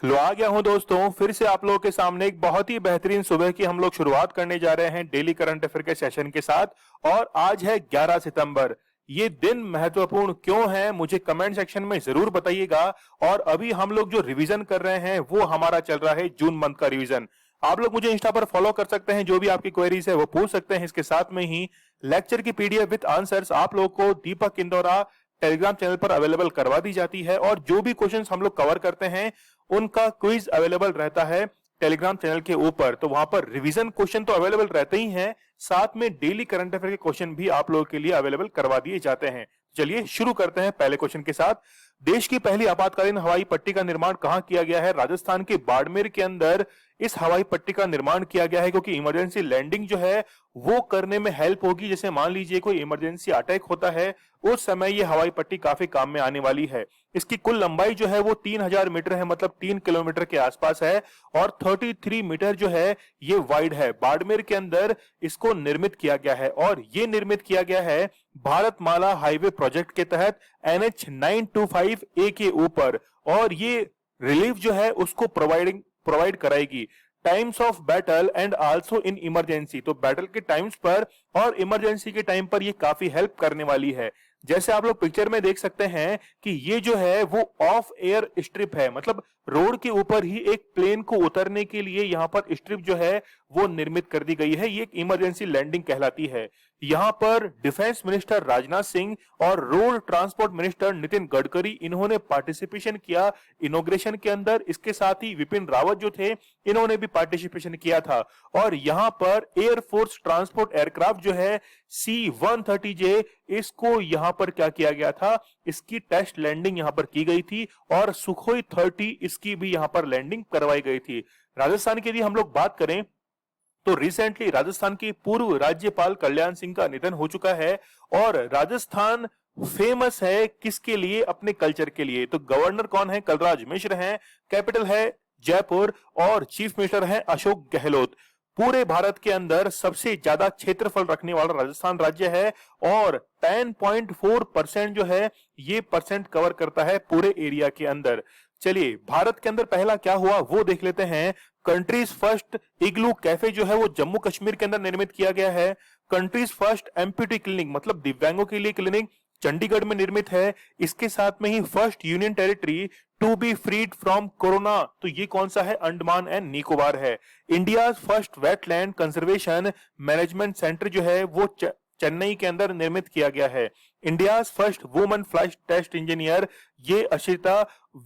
लो आ गया हूं दोस्तों, फिर से आप लोगों के सामने एक बहुत ही बेहतरीन सुबह की हम लोग शुरुआत करने जा रहे हैं डेली करंट अफेयर के सेशन के साथ। और आज है 11 सितंबर। ये दिन महत्वपूर्ण क्यों है मुझे कमेंट सेक्शन में जरूर बताइएगा। और अभी हम लोग जो रिवीजन कर रहे हैं वो हमारा चल रहा है जून मंथ का रिवीजन। आप लोग मुझे इंस्टा पर फॉलो कर सकते हैं, जो भी आपकी क्वेरीज है वो पूछ सकते हैं। इसके साथ में ही लेक्चर की पीडीएफ विद आंसर्स आप लोगों को दीपक इंदौरा टेलीग्राम चैनल पर अवेलेबल करवा दी जाती है। और जो भी क्वेश्चंस हम लोग कवर करते हैं उनका क्विज अवेलेबल रहता है टेलीग्राम चैनल के ऊपर। तो वहां पर रिवीजन क्वेश्चन तो अवेलेबल रहते ही हैं, साथ में डेली करंट अफेयर के क्वेश्चन भी आप लोगों के लिए अवेलेबल करवा दिए जाते हैं। चलिए शुरू करते हैं पहले क्वेश्चन के साथ। देश की पहली आपातकालीन हवाई पट्टी का निर्माण कहां किया गया है? राजस्थान के बाड़मेर के अंदर इस हवाई पट्टी का निर्माण किया गया है, क्योंकि इमरजेंसी लैंडिंग जो है वो करने में हेल्प होगी। जैसे मान लीजिए कोई इमरजेंसी अटैक होता है, उस समय ये हवाई पट्टी काफी काम में आने वाली है। इसकी कुल लंबाई जो है वो 3000 मीटर है, मतलब 3 किलोमीटर के आसपास है। और 33 मीटर जो है ये वाइड है। बाड़मेर के अंदर इसको निर्मित किया गया है, और ये निर्मित किया गया है भारतमाला हाईवे प्रोजेक्ट के तहत NH 925A के ऊपर। और ये रिलीफ जो है उसको प्रोवाइड कराएगी times of battle and also in emergency. तो बैटल के टाइम्स पर और इमरजेंसी के टाइम पर ये काफी हेल्प करने वाली है। जैसे आप लोग पिक्चर में देख सकते हैं कि ये जो है वो ऑफ एयर स्ट्रिप है, मतलब रोड के ऊपर ही एक प्लेन को उतरने के लिए यहाँ पर स्ट्रिप जो है वो निर्मित कर दी गई है। ये एक इमरजेंसी लैंडिंग कहलाती है। यहाँ पर डिफेंस मिनिस्टर राजनाथ सिंह और road transport minister Nitin Gadkari इन्होंने पार्टिसिपेशन किया इनॉग्रेशन के अंदर। इसके साथ ही विपिन रावत जो थे इन्होंने भी पार्टिसिपेशन किया था। और यहाँ पर एयरफोर्स ट्रांसपोर्ट एयरक्राफ्ट जो है C-130J, इसको यहाँ पर क्या किया गया था, इसकी टेस्ट लैंडिंग यहाँ पर की गई थी। और सुखोई 30 इसकी भी यहाँ पर लैंडिंग करवाई गई थी। राजस्थान की यदि हम लोग बात करें तो रिसेंटली राजस्थान के पूर्व राज्यपाल कल्याण सिंह का निधन हो चुका है। और राजस्थान फेमस है किसके लिए? अपने कल्चर के लिए। तो गवर्नर कौन है? कलराज मिश्र हैं। कैपिटल है जयपुर, और चीफ मिनिस्टर है अशोक गहलोत। पूरे भारत के अंदर सबसे ज्यादा क्षेत्रफल रखने वाला राजस्थान राज्य है, और 10.4% जो है ये परसेंट कवर करता है पूरे एरिया के अंदर। चलिए भारत के अंदर पहला क्या हुआ वो देख लेते हैं। कंट्रीज फर्स्ट इग्लू कैफे जो है वो जम्मू कश्मीर के अंदर निर्मित किया गया है। कंट्रीज फर्स्ट एम्प्यूटी क्लिनिक, मतलब दिव्यांगों के लिए क्लिनिक, चंडीगढ़ में निर्मित है। इसके साथ में ही first union territory to be freed from corona, तो ये कौन सा है? अंडमान एंड निकोबार है। India first wetland conservation management centre जो है वो चेन्नई के अंदर निर्मित किया गया है। India first woman flight test engineer ये अशिता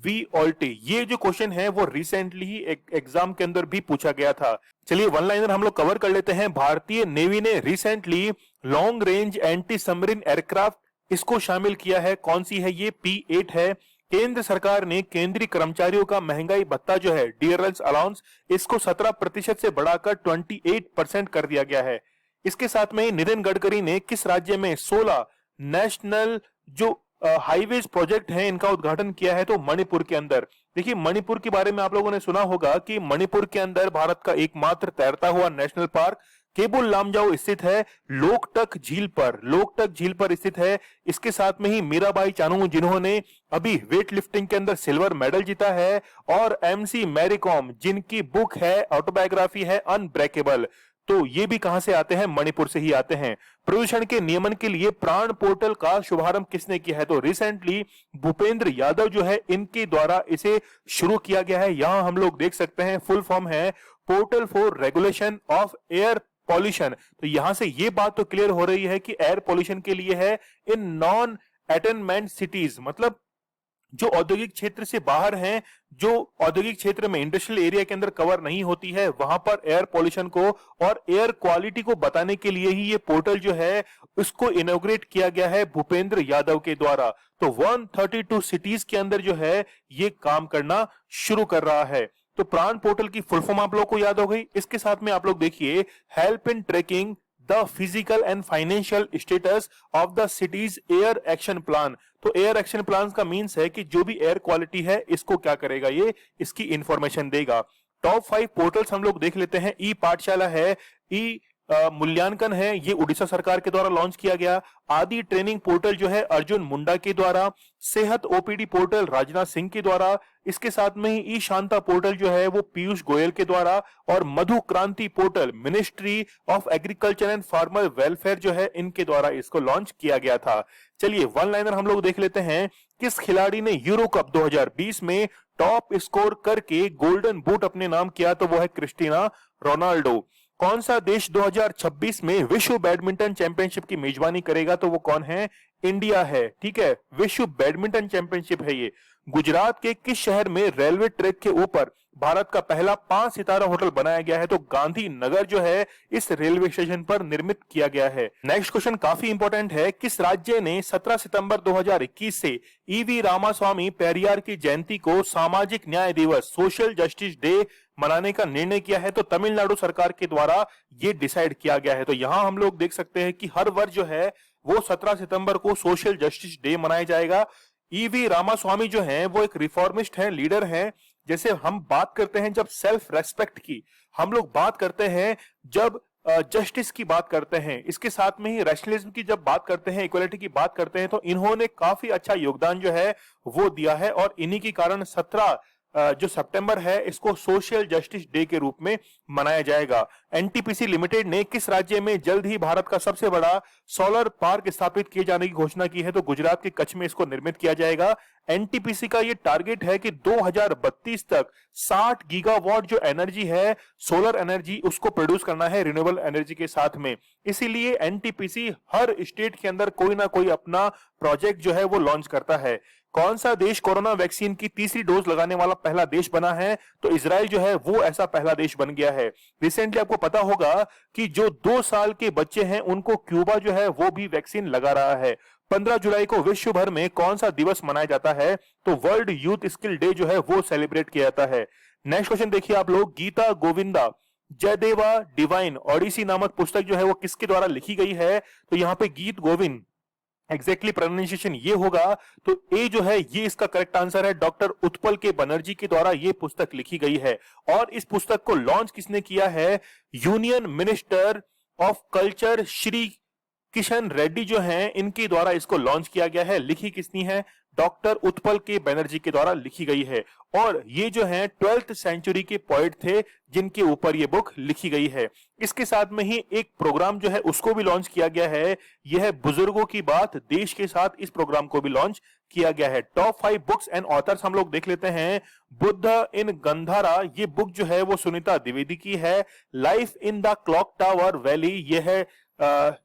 वी ऑल्टी। ये जो क्वेश्चन है वो रिसेंटली ही एग्जाम के अंदर भी पूछा गया था। चलिए वन लाइनर हम लोग कवर कर लेते हैं। भारतीय नेवी ने recently long range anti submarine aircraft इसको शामिल किया है। कौन सी है? ये P-8 है। केंद्र सरकार ने केंद्रीय कर्मचारियों का महंगाई भत्ता जो है डियरनेस अलाउंस, इसको 17% से बढ़ाकर 28% कर दिया गया है। इसके साथ में नितिन गडकरी ने किस राज्य में 16 नेशनल जो हाईवेज प्रोजेक्ट हैं इनका उद्घाटन किया है? तो मणिपुर के अंदर। देखिए मणिपुर के बारे में आप लोगों ने सुना होगा कि मणिपुर के अंदर भारत का एकमात्र तैरता हुआ नेशनल पार्क केबुल लामजाओ स्थित है, लोकटक झील पर स्थित है। इसके साथ में ही मीराबाई चानू जिन्होंने अभी वेट लिफ्टिंग के अंदर सिल्वर मेडल जीता है, और MC मैरी कॉम जिनकी बुक है ऑटोबायोग्राफी है अनब्रेकेबल। तो ये भी कहां से आते हैं? मणिपुर से ही आते हैं। प्रदूषण के नियमन के लिए प्राण पोर्टल का शुभारंभ किसने किया है? तो रिसेंटली भूपेंद्र यादव जो है इनके द्वारा इसे शुरू किया गया है। यहां हम लोग देख सकते हैं फुल फॉर्म है portal for regulation of air pollution. तो यहां से ये बात तो क्लियर हो रही है कि एयर पॉल्यूशन के लिए है इन नॉन अटेनमेंट सिटीज, मतलब जो औद्योगिक क्षेत्र से बाहर हैं, जो औद्योगिक क्षेत्र में इंडस्ट्रियल एरिया के अंदर कवर नहीं होती है, वहां पर एयर पॉल्यूशन को और एयर क्वालिटी को बताने के लिए ही ये पोर्टल जो है उसको इनॉग्रेट किया गया है भूपेंद्र यादव के द्वारा। तो 132 सिटीज के अंदर जो है ये काम करना शुरू कर रहा है। तो प्राण पोर्टल की फुल फॉर्म आप लोग को याद हो गई। इसके साथ में आप लोग देखिए help in tracking the physical and financial status of the cities air action plan. तो एयर एक्शन प्लान का मींस है कि जो भी एयर क्वालिटी है इसको क्या करेगा, ये इसकी इंफॉर्मेशन देगा। टॉप 5 पोर्टल्स हम लोग देख लेते हैं। ई पाठशाला है, ई मूल्यांकन है, ये उड़ीसा सरकार के द्वारा लॉन्च किया गया। आदि ट्रेनिंग पोर्टल जो है अर्जुन मुंडा के द्वारा। सेहत ओपीडी पोर्टल राजनाथ सिंह के द्वारा। इसके साथ में ही ई शांता पोर्टल जो है वो पीयूष गोयल के द्वारा, और मधु क्रांति portal ministry of agriculture and farmer welfare जो है इनके द्वारा इसको लॉन्च किया गया था। चलिए वन लाइनर हम लोग देख लेते हैं। किस खिलाड़ी ने यूरो कप 2020 में टॉप स्कोर करके गोल्डन बूट अपने नाम किया? तो वो है क्रिस्टिना रोनाल्डो। कौन सा देश 2026 में विश्व बैडमिंटन चैंपियनशिप की मेजबानी करेगा? तो वो कौन है? इंडिया है। ठीक है, विश्व बैडमिंटन चैंपियनशिप है ये। गुजरात के किस शहर में रेलवे ट्रैक के ऊपर भारत का पहला 5 सितारा होटल बनाया गया है? तो गांधीनगर जो है इस रेलवे स्टेशन पर निर्मित किया गया है। नेक्स्ट क्वेश्चन काफी इंपॉर्टेंट है। किस राज्य ने 17 सितंबर 2021 से ईवी रामास्वामी पेरियार की जयंती को सामाजिक न्याय दिवस सोशल जस्टिस डे मनाने का निर्णय किया है? तो तमिलनाडु सरकार के द्वारा ये डिसाइड किया गया है। तो यहां हम लोग देख सकते हैं कि हर वर्ष जो है वो 17 सितंबर को सोशल जस्टिस डे मनाया जाएगा। ईवी रामास्वामी जो हैं वो एक रिफॉर्मिस्ट हैं, लीडर हैं। जैसे हम बात करते हैं जब सेल्फ रेस्पेक्ट की, हम लोग बात करते हैं जब जस्टिस की बात करते हैं, इसके साथ में ही रैशनलिज्म की जब बात करते हैं, इक्वलिटी की बात करते हैं, तो इन्होंने काफी अच्छा योगदान जो है वो दिया है। और इन्हीं के कारण 17 जो सितंबर है इसको सोशल जस्टिस डे के रूप में मनाया जाएगा। एनटीपीसी लिमिटेड ने किस राज्य में जल्द ही भारत का सबसे बड़ा सोलर पार्क स्थापित किए जाने की घोषणा की है? तो गुजरात के कच्छ में इसको निर्मित किया जाएगा। एनटीपीसी का ये टारगेट है कि 2032 तक 60 गीगावाट जो एनर्जी है सोलर एनर्जी उसको प्रोड्यूस करना है रिन्यूएबल एनर्जी के साथ में। इसीलिए एनटीपीसी हर स्टेट के अंदर कोई ना कोई अपना प्रोजेक्ट जो है वो लॉन्च करता है। कौन सा देश कोरोना वैक्सीन की तीसरी डोज लगाने वाला पहला देश बना है? तो इजराइल जो है वो ऐसा पहला देश बन गया है। रिसेंटली आपको पता होगा कि जो 2 साल के बच्चे हैं उनको क्यूबा जो है वो भी वैक्सीन लगा रहा है। 15 जुलाई को विश्व भर में कौन सा दिवस मनाया जाता है? तो वर्ल्ड यूथ स्किल डे जो है वो सेलिब्रेट किया जाता है। नेक्स्ट क्वेश्चन देखिए आप लोग। गीता गोविंदा जयदेवा डिवाइन ओडिसी नामक पुस्तक जो है वो किसके द्वारा लिखी गई है? तो यहाँ पे गीत गोविंद एग्जैक्टली प्रोनाउंसिएशन ये होगा, तो ए जो है ये इसका करेक्ट आंसर है। डॉक्टर उत्पल के बनर्जी के द्वारा ये पुस्तक लिखी गई है। और इस पुस्तक को लॉन्च किसने किया है? Union minister of culture Shri Kishan Reddy जो हैं इनके द्वारा इसको लॉन्च किया गया है। लिखी किसने है? डॉक्टर उत्पल के बनर्जी के द्वारा लिखी गई है। और ये जो है 12th सेंचुरी के पोएट थे जिनके ऊपर ये बुक लिखी गई है। इसके साथ में ही एक प्रोग्राम जो है उसको भी लॉन्च किया गया है। यह है बुजुर्गों की बात देश के साथ, इस प्रोग्राम को भी लॉन्च किया गया है। टॉप 5 बुक्स एंड ऑथर्स हम लोग देख लेते हैं। बुद्ध इन गंधारा ये बुक जो है वो सुनीता द्विवेदी की है। Life in the clock tower valley ये है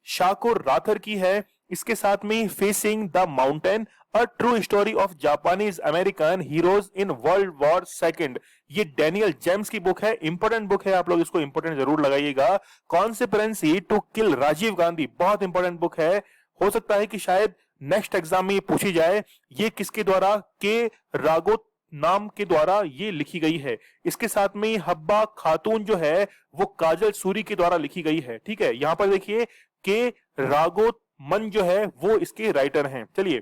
शाकुर राथर की है। इसके साथ में facing the mountain a true story of Japanese American heroes in world war second ये डैनियल जेम्स की बुक है। इंपॉर्टेंट बुक है, आप लोग इसको इंपॉर्टेंट जरूर लगाइएगा। Conspiracy to kill Rajiv Gandhi बहुत इंपॉर्टेंट बुक है। हो सकता है कि शायद नेक्स्ट एग्जाम में ये पूछी जाए। ये किसके द्वारा? के रागोत नाम के द्वारा ये लिखी गई है। इसके साथ में हब्बा खातून जो है वो काजल सूरी के द्वारा लिखी गई है। ठीक है, यहां पर देखिए के रागोत मन जो है वो इसके राइटर हैं। चलिए,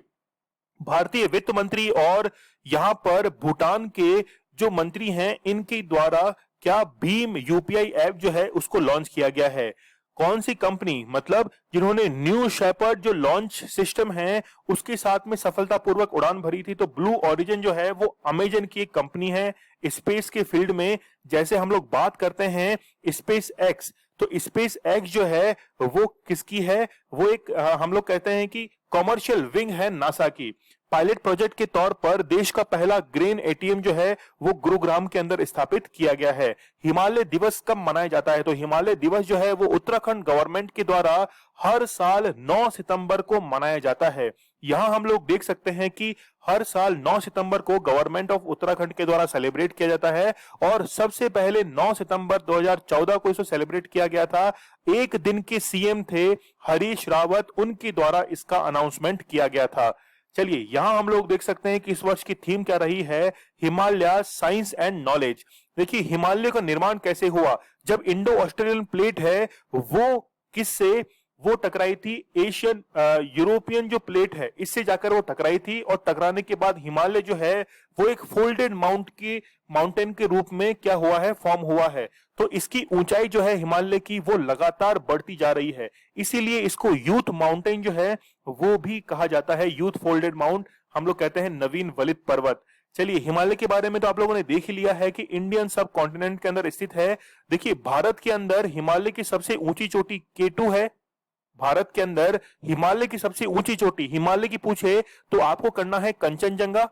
भारतीय वित्त मंत्री और यहां पर भूटान के जो मंत्री हैं इनके द्वारा क्या भीम यूपीआई ऐप जो है उसको लॉन्च किया गया है। कौन सी कंपनी, मतलब जिन्होंने न्यू शेपर्ड जो लॉन्च सिस्टम है उसके साथ में सफलतापूर्वक उड़ान भरी थी? तो ब्लू ओरिजिन जो है वो अमेजन की एक कंपनी है स्पेस के फील्ड में। जैसे हम लोग बात करते हैं स्पेस एक्स, तो स्पेस एक्स जो है वो किसकी है? वो एक हम लोग कहते हैं कि कॉमर्शियल विंग है नासा की। पायलट प्रोजेक्ट के तौर पर देश का पहला ग्रेन एटीएम जो है वो गुरुग्राम के अंदर स्थापित किया गया है। हिमालय दिवस कब मनाया जाता है? तो हिमालय दिवस जो है वो उत्तराखंड गवर्नमेंट के द्वारा हर साल 9 सितंबर को मनाया जाता है। यहां हम लोग देख सकते हैं कि हर साल 9 सितंबर को गवर्नमेंट ऑफ उत्तराखंड के द्वारा सेलिब्रेट किया जाता है। और सबसे पहले 9 सितंबर 2014 को इसको सेलिब्रेट किया गया था। एक दिन के सीएम थे हरीश रावत, उनके द्वारा इसका अनाउंसमेंट किया गया था। चलिए, यहां हम लोग देख सकते हैं कि इस वर्ष की थीम क्या रही है? Himalaya science and knowledge. देखिए, हिमालय का निर्माण कैसे हुआ? जब इंडो ऑस्ट्रेलियन प्लेट है वो किससे वो टकराई थी? एशियन यूरोपियन जो प्लेट है इससे जाकर वो टकराई थी। और टकराने के बाद हिमालय जो है वो एक फोल्डेड माउंटेन के रूप में क्या हुआ है? फॉर्म हुआ है। तो इसकी ऊंचाई जो है हिमालय की वो लगातार बढ़ती जा रही है। इसीलिए इसको यूथ माउंटेन जो है वो भी कहा जाता है। यूथ फोल्डेड माउंट हम लोग कहते हैं नवीन वलित पर्वत। चलिए, हिमालय के बारे में तो आप लोगों ने देख ही लिया है कि इंडियन सब कॉन्टिनेंट के अंदर स्थित है। देखिए, भारत के अंदर हिमालय की सबसे ऊंची चोटी K2 है। भारत के अंदर हिमालय की सबसे ऊंची चोटी, हिमालय की पूछे तो आपको करना है कंचनजंगा,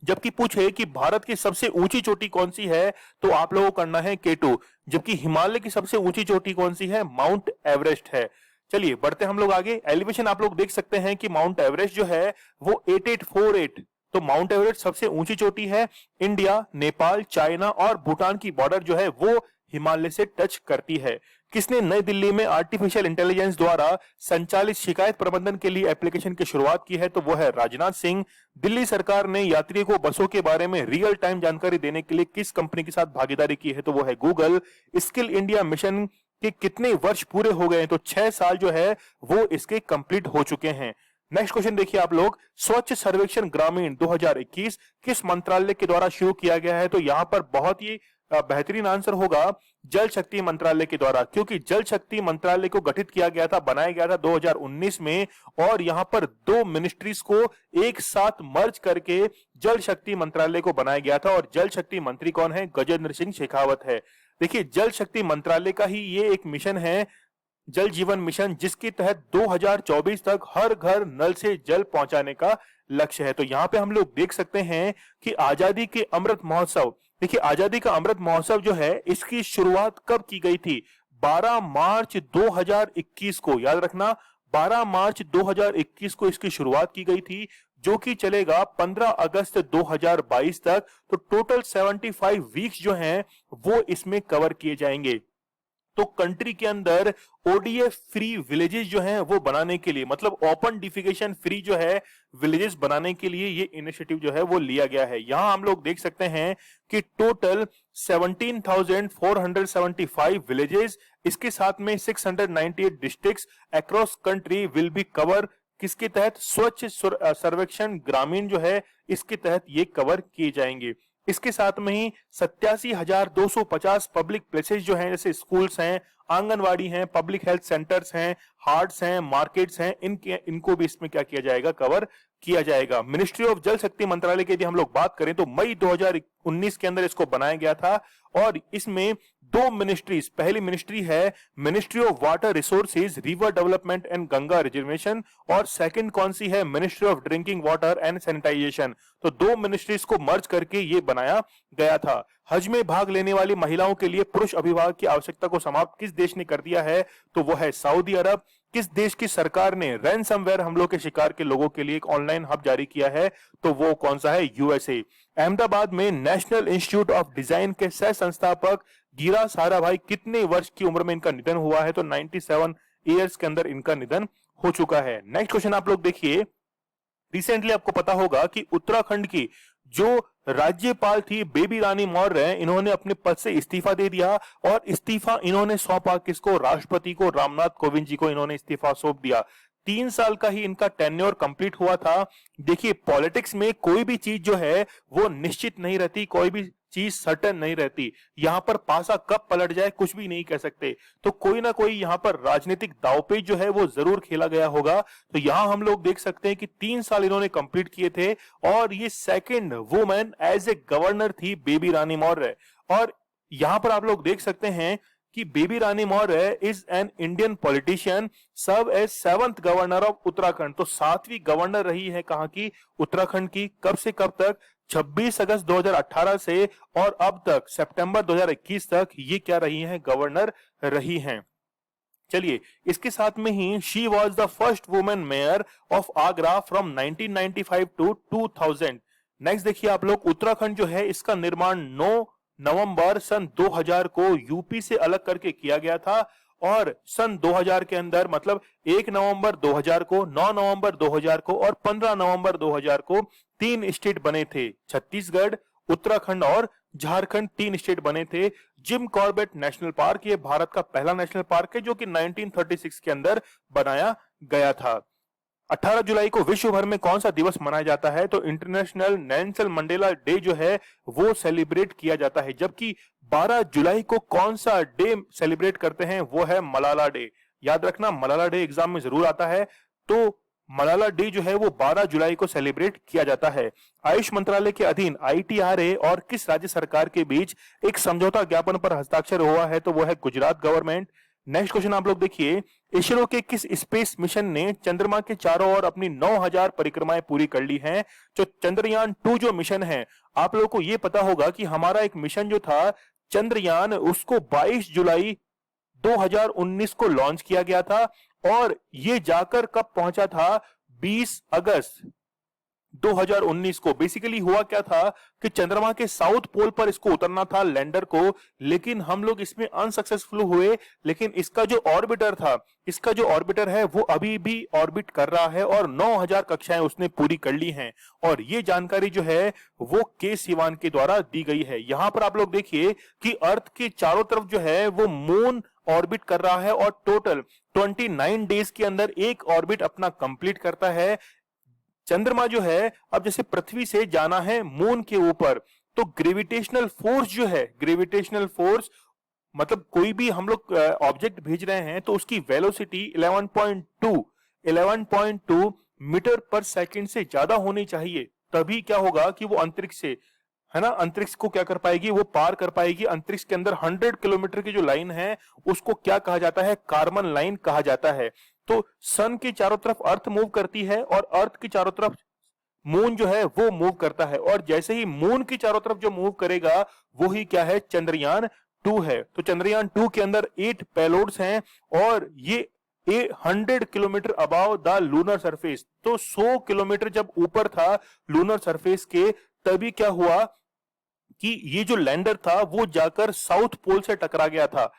जबकि पूछे कि भारत की सबसे ऊंची चोटी कौन सी है तो आप लोगों को करना है K2, जबकि हिमालय की सबसे ऊंची चोटी कौन सी है, माउंट एवरेस्ट है। चलिए बढ़ते हम लोग आगे। एलिवेशन आप लोग देख सकते हैं कि माउंट एवरेस्ट जो है वो 8848, तो माउंट एवरेस्ट सबसे ऊंची चोटी है। इंडिया, नेपाल, चाइना और भूटान की बॉर्डर जो है वो हिमालय से टच करती है। किसने नई दिल्ली में आर्टिफिशियल इंटेलिजेंस द्वारा संचालित शिकायत प्रबंधन के लिए एप्लीकेशन की शुरुआत की है तो वो है राजनाथ सिंह। दिल्ली सरकार ने यात्रियों को बसों के बारे में रियल टाइम जानकारी देने के लिए किस कंपनी के साथ भागीदारी की है तो वो है गूगल। स्किल इंडिया मिशन के कितने वर्ष पूरे हो गए, तो 6 साल जो है वो इसके कंप्लीट हो चुके हैं। नेक्स्ट क्वेश्चन देखिए आप लोग, स्वच्छ सर्वेक्षण ग्रामीण 2021 किस मंत्रालय के द्वारा शुरू किया गया है, तो यहां पर बहुत ही बेहतरीन आंसर होगा जल शक्ति मंत्रालय के द्वारा, क्योंकि जल शक्ति मंत्रालय को गठित किया गया था, बनाया गया था 2019 में, और यहां पर 2 मिनिस्ट्रीज को एक साथ मर्ज करके जल शक्ति मंत्रालय को बनाया गया था। और जल शक्ति मंत्री कौन है, गजेंद्र सिंह शेखावत है। देखिए, जल शक्ति मंत्रालय का ही ये एक मिशन है, जल जीवन मिशन, जिसके तहत 2024 तक हर घर नल से जल पहुंचाने का लक्ष्य है। तो यहाँ पे हम लोग देख सकते हैं कि आजादी के अमृत महोत्सव, देखिए आजादी का अमृत महोत्सव जो है इसकी शुरुआत कब की गई थी, 12 मार्च 2021 को, याद रखना 12 मार्च 2021 को इसकी शुरुआत की गई थी, जो कि चलेगा 15 अगस्त 2022 तक। तो टोटल 75 वीक्स जो हैं वो इसमें कवर किए जाएंगे। तो कंट्री के अंदर ओडीएफ फ्री विलेजेस जो हैं वो बनाने के लिए, मतलब ओपन डिफिकेशन फ्री जो है विलेजेस बनाने के लिए ये इनिशिएटिव जो है वो लिया गया है। यहां हम लोग देख सकते हैं कि टोटल 17,475 विलेजेस, इसके साथ में 698 districts across country will be cover, किसके तहत, स्वच्छ सर्वेक्षण ग्रामीण जो है इसके तहत ये कवर किए जाएंगे। इसके साथ में ही 87,250 पब्लिक प्लेसेस जो हैं, जैसे स्कूल्स हैं, आंगनवाड़ी हैं, पब्लिक हेल्थ सेंटर्स हैं, हार्ट्स हैं, मार्केट्स हैं, इनको भी इसमें क्या किया जाएगा, कवर किया जाएगा। मिनिस्ट्री ऑफ जल शक्ति मंत्रालय की यदि हम लोग बात करें तो मई 2019 के अंदर इसको बनाया गया था, और इसमें 2 मिनिस्ट्रीज, पहली मिनिस्ट्री है ministry of water resources, river development and Ganga reservation, और सेकंड कौन सी है, ministry of drinking water and sanitisation. तो 2 मिनिस्ट्रीज को मर्ज करके ये बनाया गया था। हज में भाग लेने वाली महिलाओं के लिए पुरुष अभिभावक की आवश्यकता को समाप्त किस देश ने कर दिया है, तो वो है सऊदी अरब। किस देश की सरकार ने रैनसमवेयर हमलों के शिकार के लोगों के लिए एक ऑनलाइन हब जारी किया है, तो वो कौन सा है, यूएसए। अहमदाबाद में नेशनल इंस्टीट्यूट ऑफ डिजाइन के सह संस्थापक गिरा साराभाई कितने वर्ष की उम्र में इनका निधन हुआ है, तो 97 ईयर्स के अंदर इनका निधन हो चुका है। नेक्स्ट क्वेश्चन आप लोग देखिए, रिसेंटली आपको पता होगा कि उत्तराखंड की जो राज्यपाल थी बेबी रानी मौर्य, इन्होंने अपने पद से इस्तीफा दे दिया, और इस्तीफा इन्होंने सौंपा किसको, राष्ट्रपति को, रामनाथ कोविंद जी को इन्होंने इस्तीफा सौंप दिया। 3 साल का ही इनका टेन्योर कंप्लीट हुआ था। देखिए, पॉलिटिक्स में कोई भी चीज जो है वो निश्चित नहीं रहती, कोई भी चीज सर्टेन नहीं रहती। यहां पर पासा कब पलट जाए कुछ भी नहीं कह सकते, तो कोई ना कोई यहां पर राजनीतिक दांवपेच जो है वो जरूर खेला गया होगा। तो यहां हम लोग देख सकते हैं कि 3 साल इन्होंने कंप्लीट किए थे, और ये second women as a governor थी बेबी रानी मौर्य। और यहां पर आप लोग देख सकते हैं कि Baby Rani Maurya is an Indian politician, serve as 7th governor of Uttarakhand. तो 7वीं गवर्नर रही है कहां की, उत्तराखंड की। कब से कब तक, 26 अगस्त 2018 से और अब तक सितंबर 2021 तक ये क्या रही हैं, गवर्नर रही हैं। चलिए, इसके साथ में ही she was the first women mayor of Agra from 1995 to 2000। Next देखिए आप लोग, उत्तराखंड जो है इसका निर्माण 9 नवंबर सन 2000 को यूपी से अलग करके किया गया था, और सन 2000 के अंदर, मतलब 1 नवंबर 2000 को, 9 नवंबर 2000 को और 15 नवंबर 2000 को 3 स्टेट बने थे, छत्तीसगढ़, उत्तराखंड और झारखंड, 3 स्टेट बने थे। जिम कॉर्बेट नेशनल पार्क ये भारत का पहला नेशनल पार्क है जो कि 1936 के अंदर बनाया गया था। 18 जुलाई को विश्व भर में कौन सा दिवस मनाया जाता है, तो इंटरनेशनल नेल्सन मंडेला डे जो है वो सेलिब्रेट किया जाता है, जबकि 12 जुलाई को कौन सा डे सेलिब्रेट करते हैं, वो है मलाला डे। याद रखना, मलाला डे एग्जाम में जरूर आता है। तो मलाला डे जो है वो 12 जुलाई को सेलिब्रेट किया जाता है। आयुष मंत्रालय के अधीन ITRA और किस राज्य सरकार के बीच एक समझौता ज्ञापन पर हस्ताक्षर हुआ है? तो वो है गुजरात गवर्नमेंट। नेक्स्ट क्वेश्चन आप लोग देखिए, इसरो के किस स्पेस मिशन ने चंद्रमा के चारों ओर अपनी 9000 परिक्रमाएं पूरी कर ली हैं? जो चंद्रयान 2 जो मिशन है, आप लोगों को ये पता होगा कि हमारा एक मिशन जो था चंद्रयान, उसको 22 जुलाई 2019 को लॉन्च किया गया था और ये जाकर कब पहुंचा था? 20 अगस्त 2019 को। बेसिकली हुआ क्या था कि चंद्रमा के साउथ पोल पर इसको उतरना था लैंडर को, लेकिन हम लोग इसमें अनसक्सेसफुल हुए। लेकिन इसका जो ऑर्बिटर था, इसका जो ऑर्बिटर है वो अभी भी ऑर्बिट कर रहा है और 9000 कक्षाएं उसने पूरी कर ली हैं। और ये जानकारी जो है वो के सिवान के द्वारा दी गई है। यहां पर आप लोग देखिए कि अर्थ के चारों तरफ जो है वो मून ऑर्बिट कर रहा है और टोटल 29 डेज के अंदर एक ऑर्बिट अपना कंप्लीट करता है। चंद्रमा जो है, अब जैसे पृथ्वी से जाना है मून के ऊपर, तो ग्रेविटेशनल फोर्स जो है, ग्रेविटेशनल फोर्स मतलब कोई भी हम लोग ऑब्जेक्ट भेज रहे हैं तो उसकी वेलोसिटी 11.2 मीटर पर सेकंड से ज्यादा होनी चाहिए, तभी क्या होगा कि वो अंतरिक्ष से, है ना, अंतरिक्ष को क्या कर पाएगी, वो पार कर पाएगी। अंतरिक्ष के अंदर 100 किलोमीटर की जो लाइन है उसको क्या कहा जाता है? कार्बन लाइन कहा जाता है। तो सन के चारों तरफ अर्थ मूव करती है और अर्थ के चारों तरफ मून जो है वो मूव करता है, और जैसे ही मून की चारों तरफ जो मूव करेगा वो ही क्या है? चंद्रयान 2 है। तो चंद्रयान 2 के अंदर 8 पेलोड्स हैं और ये 100 kilometre above the lunar surface, तो 100 किलोमीटर जब ऊपर था लूनर सरफेस के, तभी क्या हुआ कि ये जो लैंडर था वो जाकर साउथ पोल से टकरा गया था।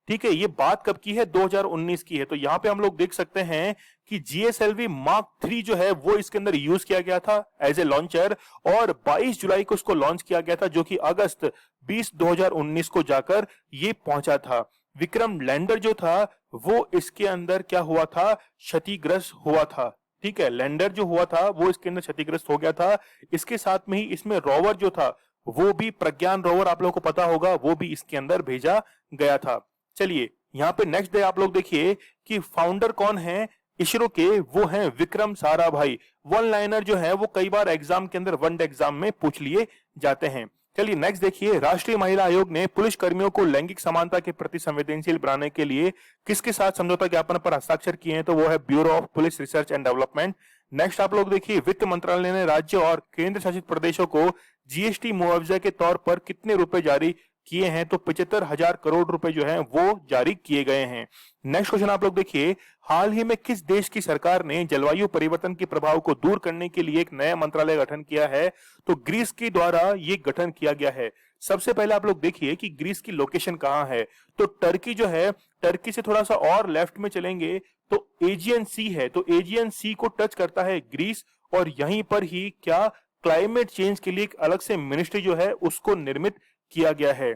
ठीक है, ये बात कब की है? 2019 की है। तो यहां पे हम लोग देख सकते हैं कि GSLV Mark 3 जो है वो इसके अंदर यूज किया गया था एज ए लॉन्चर, और 22 जुलाई को इसको लॉन्च किया गया था, जो कि अगस्त 20 2019 को जाकर ये पहुंचा था। विक्रम लैंडर जो था वो इसके अंदर क्या हुआ था? क्षतिग्रस्त हुआ था। ठीक है, लैंडर जो हुआ था वो इसके अंदर क्षतिग्रस्त हो गया था। इसके साथ में ही इसमें रोवर जो था वो भी, प्रज्ञान रोवर आप लोगों को पता होगा, वो भी इसके अंदर भेजा गया था। चलिए यहाँ पे नेक्स्ट डे आप लोग देखिए कि फाउंडर कौन है इसरो के? वो हैं विक्रम साराभाई। वन लाइनर जो है वो कई बार एग्जाम के अंदर, वन एग्जाम में पूछ लिए जाते हैं। चलिए नेक्स्ट देखिए, राष्ट्रीय महिला आयोग ने पुलिस कर्मियों को लैंगिक समानता के प्रति संवेदनशील बनाने के लिए किसके साथ समझौता ज्ञापन पर हस्ताक्षर किए हैं? तो वो है bureau of police research and development. Next आप लोग देखिए, वित्त मंत्रालय ने राज्य और केंद्र शासित प्रदेशों को GST मुआवजा के तौर पर कितने रुपए जारी किए हैं? तो 75,000 करोड़ रुपए जो है वो जारी किए गए हैं। नेक्स्ट क्वेश्चन आप लोग देखिए, हाल ही में किस देश की सरकार ने जलवायु परिवर्तन के प्रभाव को दूर करने के लिए एक नया मंत्रालय गठन किया है? तो ग्रीस के द्वारा ये गठन किया गया है। सबसे पहले आप लोग देखिए कि ग्रीस की लोकेशन कहां है? तो टर्की जो है, टर्की से थोड़ा सा और लेफ्ट में चलेंगे तो एजियन सी है, तो एजियन सी को टच करता है ग्रीस, और यहीं पर ही क्या क्लाइमेट चेंज के लिए एक अलग से मिनिस्ट्री जो है उसको निर्मित किया गया है।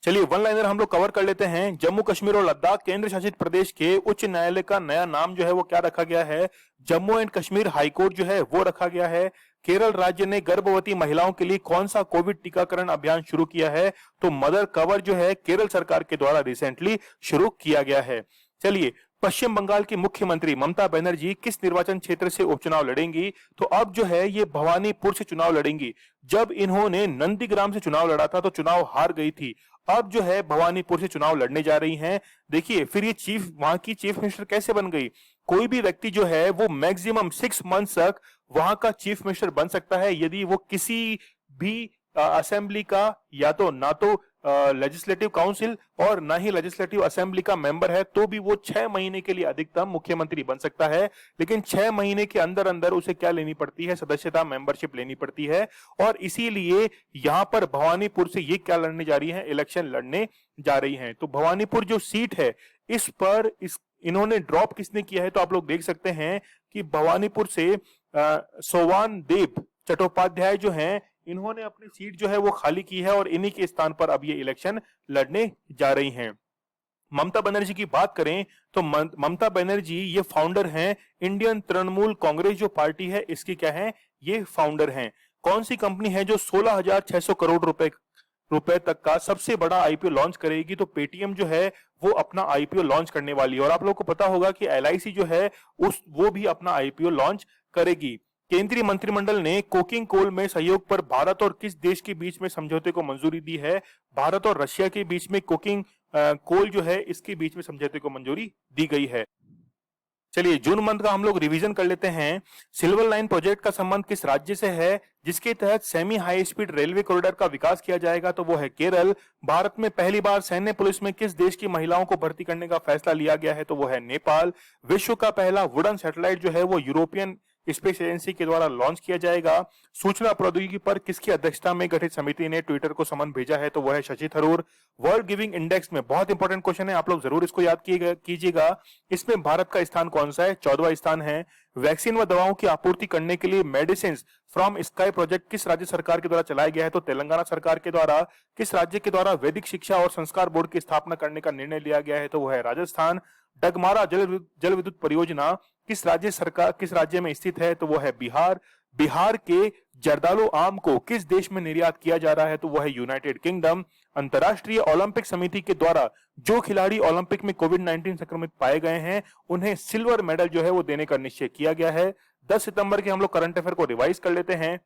चलिए वन लाइनर हम लोग कवर कर लेते हैं। जम्मू कश्मीर और लद्दाख केंद्र शासित प्रदेश के उच्च न्यायालय का नया नाम जो है वो क्या रखा गया है? जम्मू एंड कश्मीर हाईकोर्ट जो है वो रखा गया है। केरल राज्य ने गर्भवती महिलाओं के लिए कौन सा कोविड टीकाकरण अभियान शुरू किया है? तो मदर कवर जो है केरल सरकार के द्वारा रिसेंटली शुरू किया गया है। चलिए, पश्चिम बंगाल की मुख्यमंत्री ममता बनर्जी किस निर्वाचन क्षेत्र से उपचुनाव लड़ेंगी? तो अब जो है ये भवानीपुर से चुनाव लड़ेंगी। जब इन्होंने नंदीग्राम से चुनाव लड़ा था तो चुनाव हार गई थी। अब जो है भवानीपुर से चुनाव लड़ने जा रही हैं। देखिए फिर ये वहां की चीफ मिनिस्टर कैसे बन गई? कोई भी व्यक्ति जो है वो मैक्सिमम 6 मंथ तक वहां का चीफ मिनिस्टर बन सकता है यदि वो किसी भी असेंबली का या तो ना तो लेजिस्लेटिव काउंसिल और ना ही लेजिस्लेटिव असेंबली का मेंबर है, तो भी वो 6 महीने के लिए अधिकतम मुख्यमंत्री बन सकता है। लेकिन 6 महीने के अंदर अंदर उसे क्या लेनी पड़ती है? सदस्यता, मेंबरशिप लेनी पड़ती है। और इसीलिए यहां पर भवानीपुर से ये क्या लड़ने जा रही है? इलेक्शन लड़ने जा रही है। तो भवानीपुर जो सीट है इस पर इन्होंने ड्रॉप किसने किया है? तो आप लोग देख सकते हैं कि भवानीपुर से सोवान देव चट्टोपाध्याय जो हैं, इन्होंने अपनी सीट जो है वो खाली की है और इन्हीं के स्थान पर अब ये इलेक्शन लड़ने जा रही हैं। ममता बनर्जी की बात करें तो ममता बनर्जी ये फाउंडर हैं इंडियन तृणमूल कांग्रेस जो पार्टी है इसकी क्या है? ये फाउंडर हैं। कौन सी कंपनी है जो 16,600 करोड़ रुपए रुपए तक का सबसे बड़ा आईपीओ लॉन्च करेगी। तो पेटीएम जो है वो अपना आईपीओ लॉन्च करने वाली है और आप लोगों को पता होगा कि एलआईसी जो है वो भी अपना आईपीओ लॉन्च करेगी। केंद्रीय मंत्रिमंडल ने कोकिंग कोल में सहयोग पर भारत और किस देश के बीच में समझौते को मंजूरी दी है? भारत और रशिया के बीच में कोकिंग कोल जो है इसके बीच में समझौते को मंजूरी दी गई है। चलिए जून मंथ का हम लोग रिवीजन कर लेते हैं। सिल्वर लाइन प्रोजेक्ट का संबंध किस राज्य से है जिसके तहत semi high speed railway corridor का विकास किया जाएगा? तो वो है केरल। भारत में पहली बार सैन्य पुलिस में किस देश की महिलाओं को भर्ती करने का फैसला लिया गया है? तो वो है नेपाल। विश्व का पहला वुडन सैटेलाइट जो है वो यूरोपियन स्पेस एजेंसी के द्वारा लॉन्च किया जाएगा। सूचना प्रौद्योगिकी पर किसकी अध्यक्षता में गठित समिति ने ट्विटर को समन भेजा है? तो वो है Shashi Tharoor. World giving index में बहुत इंपॉर्टेंट क्वेश्चन है, आप लोग जरूर इसको याद कीजिएगा। इसमें भारत का स्थान कौन सा है? 14वां स्थान है। वैक्सीन व दवाओं की आपूर्ति करने के लिए मेडिसिन फ्रॉम स्काई प्रोजेक्ट किस राज्य सरकार के द्वारा चलाया गया है? तो तेलंगाना सरकार के द्वारा। किस राज्य के द्वारा वैदिक शिक्षा और संस्कार बोर्ड की स्थापना करने का निर्णय लिया गया है? तो वो है राजस्थान। डगमारा जल विद्युत परियोजना किस राज्य में स्थित है? तो वो है बिहार। बिहार के जर्दालू आम को किस देश में निर्यात किया जा रहा है? तो वो है यूनाइटेड किंगडम। अंतर्राष्ट्रीय ओलंपिक समिति के द्वारा जो खिलाड़ी ओलंपिक में कोविड-19 संक्रमित पाए गए हैं उन्हें सिल्वर मेडल जो है वो देने का निश्चय किया गया है। 10 सितंबर के हम लोग करंट अफेयर को रिवाइज कर लेते हैं।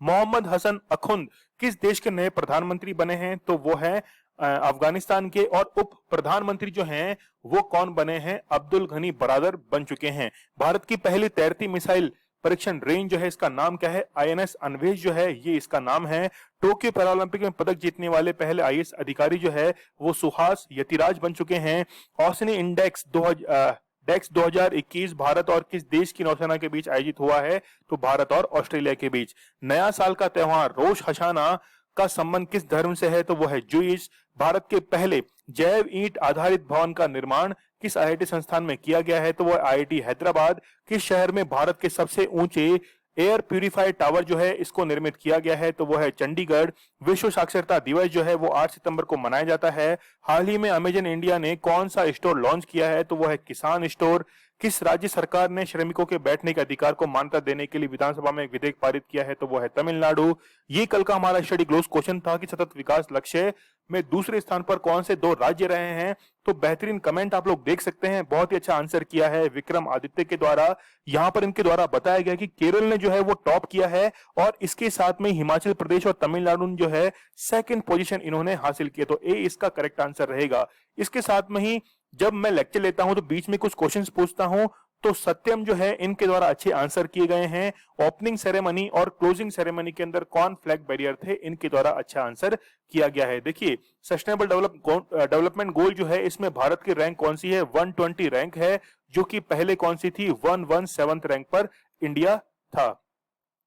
मोहम्मद हसन अखुंद किस देश के नए प्रधानमंत्री बने हैं? तो वो है अफगानिस्तान के। और उप प्रधानमंत्री जो हैं वो कौन बने हैं? अब्दुल गनी बरादर बन चुके हैं। भारत की पहली तैरती मिसाइल परीक्षण रेंज जो है इसका नाम क्या है? आईएनएस अन्वेष जो है ये इसका नाम है। टोक्यो पैरालंपिक में पदक जीतने वाले पहले आईएएस अधिकारी जो है वो सुहास यतिराज बन चुके हैं। ओसनी इंडेक्स 2021 भारत और किस देश की नौसेना के बीच आयोजित हुआ है? तो भारत और ऑस्ट्रेलिया के बीच। नया साल का त्योहार रोश हशाना का संबंध किस धर्म से है? तो वो है जूइश। भारत के पहले जैव ईंट आधारित भवन का निर्माण किस आईआईटी संस्थान में किया गया है? तो वो आईआईटी हैदराबाद। किस शहर में भारत के सबसे ऊंचे एयर प्यूरिफायर टावर जो है इसको निर्मित किया गया है? तो वो है चंडीगढ़। विश्व साक्षरता दिवस जो है वो 8 सितंबर को मनाया जाता है। हाल ही में अमेजन इंडिया ने कौन सा स्टोर लॉन्च किया है? तो वो है किसान स्टोर। किस राज्य सरकार ने श्रमिकों के बैठने के अधिकार को मान्यता देने के लिए विधानसभा में एक विधेयक पारित किया है? तो वो है तमिलनाडु। ये कल का हमारा स्टडी ग्लोस क्वेश्चन था कि सतत विकास लक्ष्य में दूसरे स्थान पर कौन से 2 राज्य रहे हैं? तो बेहतरीन कमेंट आप लोग देख सकते हैं, बहुत ही अच्छा आंसर किया है विक्रम आदित्य के द्वारा। यहाँ पर इनके द्वारा बताया गया कि केरल ने जो है वो टॉप किया है और इसके साथ में हिमाचल प्रदेश और तमिलनाडु ने जो है सेकंड पोजीशन इन्होंने हासिल किया। तो ए इसका करेक्ट आंसर रहेगा। इसके साथ में ही जब मैं लेक्चर लेता हूं तो बीच में कुछ क्वेश्चंस पूछता हूं तो सत्यम जो है इनके द्वारा अच्छे आंसर किए गए हैं। ओपनिंग सेरेमनी और क्लोजिंग सेरेमनी के अंदर कौन फ्लैग बैरियर थे? इनके द्वारा अच्छा आंसर किया गया है। देखिए सस्टेनेबल डेवलपमेंट गोल जो है इसमें भारत की रैंक कौन सी है? 120 रैंक है, जो कि पहले कौन सी थी? 117 रैंक पर इंडिया था।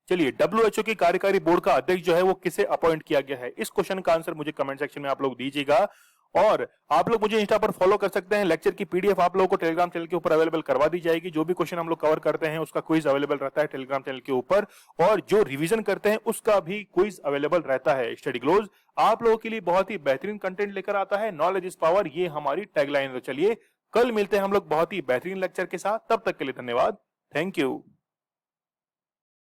चलिए डब्ल्यूएचओ की कार्यकारी बोर्ड का अध्यक्ष जो है वो किसे अपॉइंट किया गया है? इस क्वेश्चन का आंसर मुझे कमेंट सेक्शन में आप लोग दीजिएगा। और आप लोग मुझे इंस्टा पर फॉलो कर सकते हैं। लेक्चर की पीडीएफ आप लोगों को टेलीग्राम चैनल के ऊपर अवेलेबल करवा दी जाएगी। जो भी क्वेश्चन हम लोग कवर करते हैं उसका क्विज अवेलेबल रहता है टेलीग्राम चैनल के ऊपर, और जो रिवीजन करते हैं उसका भी क्विज अवेलेबल रहता है। स्टडी ग्लोज आप लोगों के लिए बहुत ही बेहतरीन कंटेंट लेकर आता है। नॉलेज इज पावर, ये हमारी टैगलाइन है। तो चलिए कल मिलते हैं हम लोग बहुत ही बेहतरीन लेक्चर के साथ। तब तक के लिए धन्यवाद। Thank you.